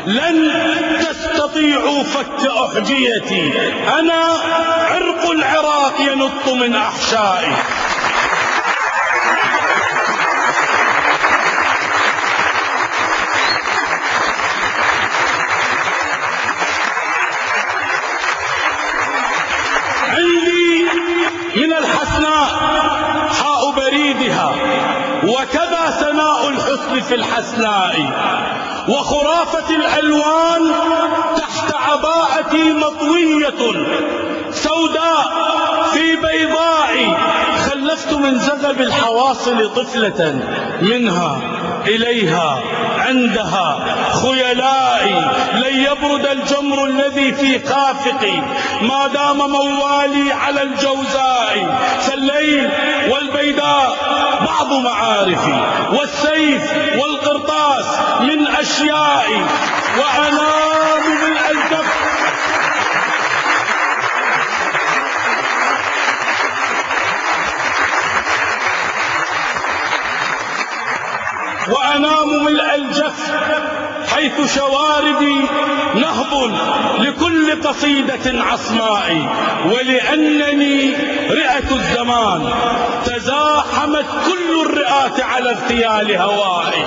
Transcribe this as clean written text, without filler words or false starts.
لن تستطيعوا فك أحجيتي، أنا عرق العراق ينط من أحشائي. عندي من الحسناء حاء بريدها، وكذا سناء الحسن في الحسناء، وخرافة الألوان تحت عباءتي مطوية سوداء في بيضاء. خلفت من زغب الحواصل طفلة، منها إليها عندها خيلائي. لن يبرد الجمر الذي في خافقي ما دام موالي على الجوزاء. فالليل والبيداء بعض معارفي، والسيف والقرطاس من أشيائي، وأنام من الجف وأنام ملء الجف، حيث شواربي نهب لكل قصيدة عصماء. ولأنني رئة الزمان تزاحمت كل الرئات على اغتيال هوائي.